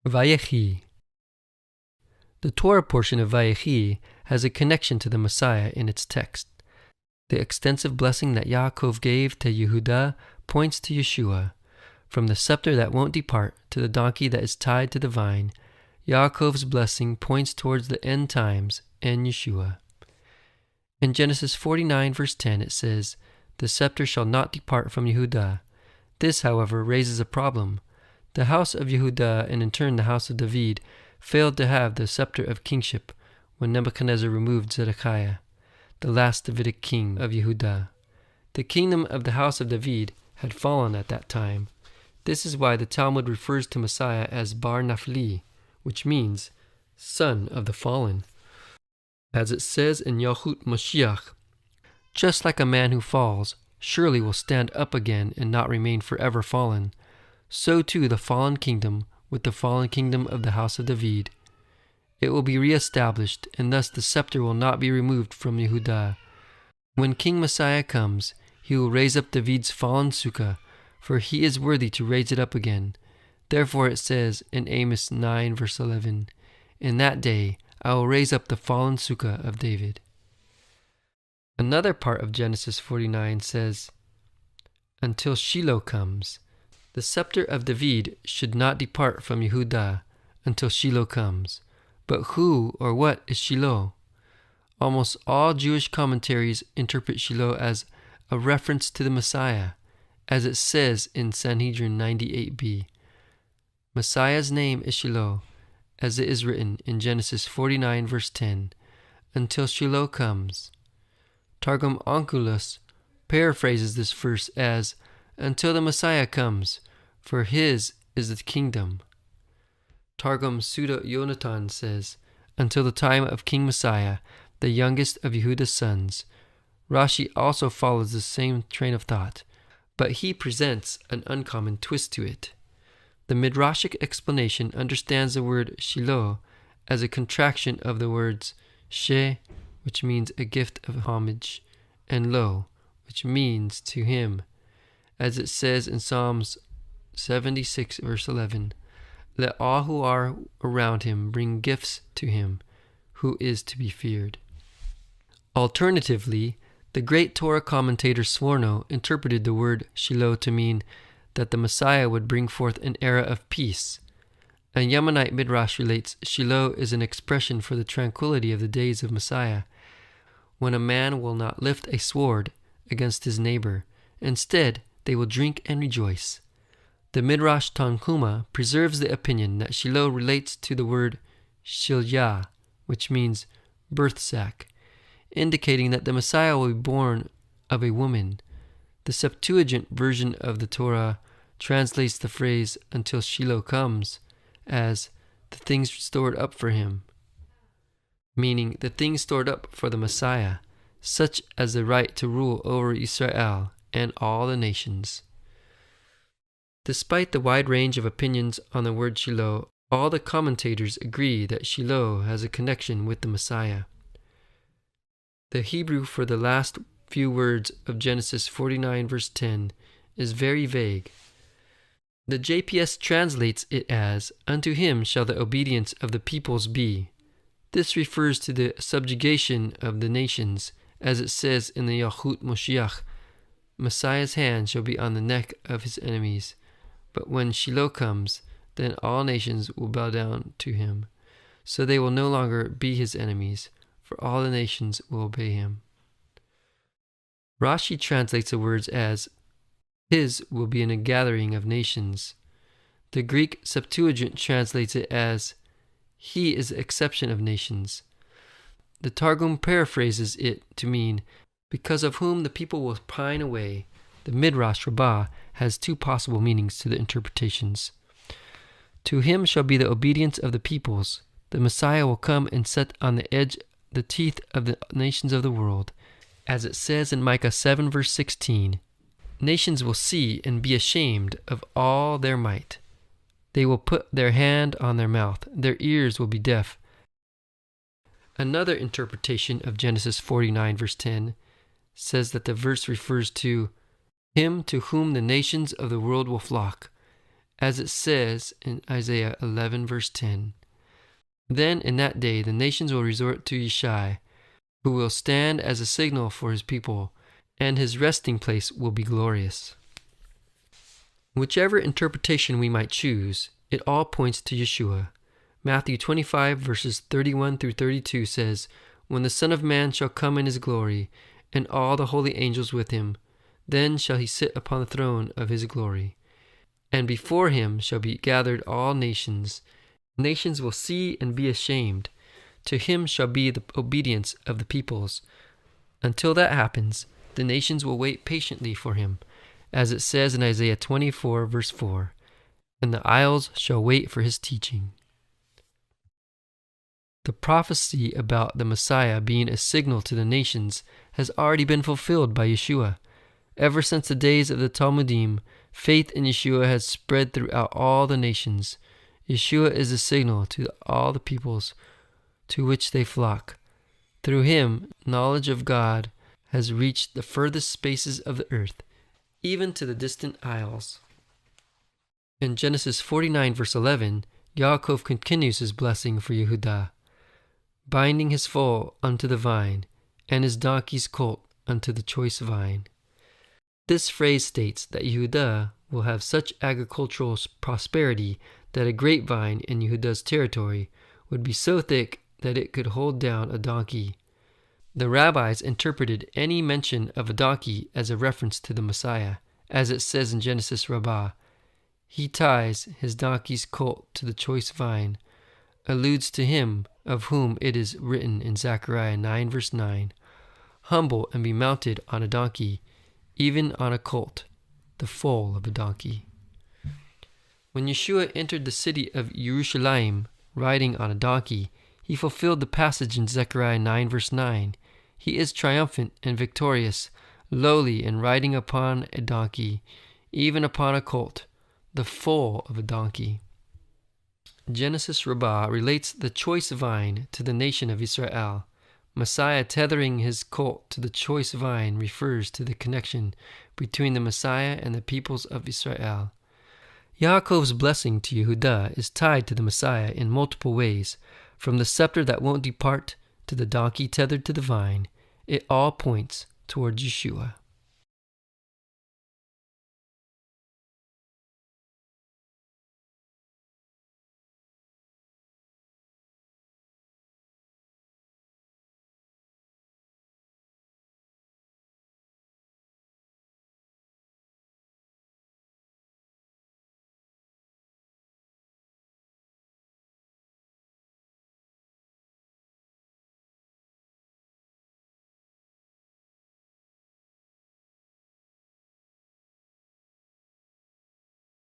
Vayechi. The Torah portion of Vayechi has a connection to the Messiah in its text. The extensive blessing that Yaakov gave to Yehudah points to Yeshua. From the scepter that won't depart to the donkey that is tied to the vine, Yaakov's blessing points towards the end times and Yeshua. In Genesis 49 verse 10 it says, "The scepter shall not depart from Yehudah." This, however, raises a problem. The house of Yehudah, and in turn the house of David, failed to have the scepter of kingship when Nebuchadnezzar removed Tzidkiyahu, the last Davidic king of Yehudah. The kingdom of the house of David had fallen at that time. This is why the Talmud refers to Messiah as Bar Nafli, which means son of the fallen. As it says in Yalkut HaMashiach, "Just like a man who falls surely will stand up again and not remain forever fallen, so too the fallen kingdom with the fallen kingdom of the house of David. It will be reestablished, and thus the scepter will not be removed from Yehudah. When King Messiah comes, he will raise up David's fallen sukkah, for he is worthy to raise it up again. Therefore it says in Amos 9 verse 11, "In that day I will raise up the fallen sukkah of David." Another part of Genesis 49 says, "Until Shiloh comes." The scepter of David should not depart from Yehudah until Shiloh comes. But who or what is Shiloh? Almost all Jewish commentaries interpret Shiloh as a reference to the Messiah, as it says in Sanhedrin 98b. Messiah's name is Shiloh, as it is written in Genesis 49 verse 10, "Until Shiloh comes." Targum Onkelos paraphrases this verse as, "Until the Messiah comes, for his is the kingdom." Targum Suda Yonatan says, "Until the time of King Messiah, the youngest of Yehudah's sons." Rashi also follows the same train of thought, but he presents an uncommon twist to it. The Midrashic explanation understands the word Shiloh as a contraction of the words She, which means a gift of homage, and Lo, which means to him, as it says in Psalms 76 verse 11, "Let all who are around him bring gifts to him, who is to be feared." Alternatively, the great Torah commentator Sforno interpreted the word Shiloh to mean that the Messiah would bring forth an era of peace. A Yemenite Midrash relates Shiloh is an expression for the tranquility of the days of Messiah, when a man will not lift a sword against his neighbor. Instead, they will drink and rejoice. The Midrash Tanhuma preserves the opinion that Shiloh relates to the word Shilyah, which means birth sac, indicating that the Messiah will be born of a woman. The Septuagint version of the Torah translates the phrase "until Shiloh comes" as "the things stored up for him," meaning the things stored up for the Messiah, such as the right to rule over Israel and all the nations. Despite the wide range of opinions on the word Shiloh, all the commentators agree that Shiloh has a connection with the Messiah. The Hebrew for the last few words of Genesis 49 verse 10 is very vague. The JPS translates it as, "Unto him shall the obedience of the peoples be." This refers to the subjugation of the nations, as it says in the Yalkut HaMashiach, "Messiah's hand shall be on the neck of his enemies. But when Shiloh comes, then all nations will bow down to him. So they will no longer be his enemies, for all the nations will obey him." Rashi translates the words as, "His will be in a gathering of nations." The Greek Septuagint translates it as, "He is the exception of nations." The Targum paraphrases it to mean, "because of whom the people will pine away." The Midrash Rabbah has two possible meanings to the interpretations. To him shall be the obedience of the peoples. The Messiah will come and set on the edge the teeth of the nations of the world. As it says in Micah 7 verse 16, "Nations will see and be ashamed of all their might. They will put their hand on their mouth. Their ears will be deaf." Another interpretation of Genesis 49 verse 10 says that the verse refers to him to whom the nations of the world will flock, as it says in Isaiah 11 verse 10. Then in that day the nations will resort to Yeshai, who will stand as a signal for his people, and his resting place will be glorious. Whichever interpretation we might choose, it all points to Yeshua. Matthew 25 verses 31 through 32 says, "When the Son of Man shall come in his glory, and all the holy angels with him, then shall he sit upon the throne of his glory. And before him shall be gathered all nations. Nations will see and be ashamed. To him shall be the obedience of the peoples. Until that happens, the nations will wait patiently for him, as it says in Isaiah 24 verse 4, and the isles shall wait for his teaching." The prophecy about the Messiah being a signal to the nations has already been fulfilled by Yeshua. Ever since the days of the Talmudim, faith in Yeshua has spread throughout all the nations. Yeshua is a signal to all the peoples to which they flock. Through him, knowledge of God has reached the furthest spaces of the earth, even to the distant isles. In Genesis 49 verse 11, Yaakov continues his blessing for Yehudah, binding his foal unto the vine, and his donkey's colt unto the choice vine. This phrase states that Yehudah will have such agricultural prosperity that a grapevine in Yehudah's territory would be so thick that it could hold down a donkey. The rabbis interpreted any mention of a donkey as a reference to the Messiah, as it says in Genesis Rabbah, "He ties his donkey's colt to the choice vine," alludes to him of whom it is written in Zechariah 9 verse 9, "Humble and be mounted on a donkey, even on a colt, the foal of a donkey." When Yeshua entered the city of Yerushalayim riding on a donkey, he fulfilled the passage in Zechariah 9 verse 9. He is triumphant and victorious, lowly and riding upon a donkey, even upon a colt, the foal of a donkey. Genesis Rabbah relates the choice vine to the nation of Israel. Messiah tethering his colt to the choice vine refers to the connection between the Messiah and the peoples of Israel. Yaakov's blessing to Yehudah is tied to the Messiah in multiple ways, from the scepter that won't depart to the donkey tethered to the vine. It all points towards Yeshua.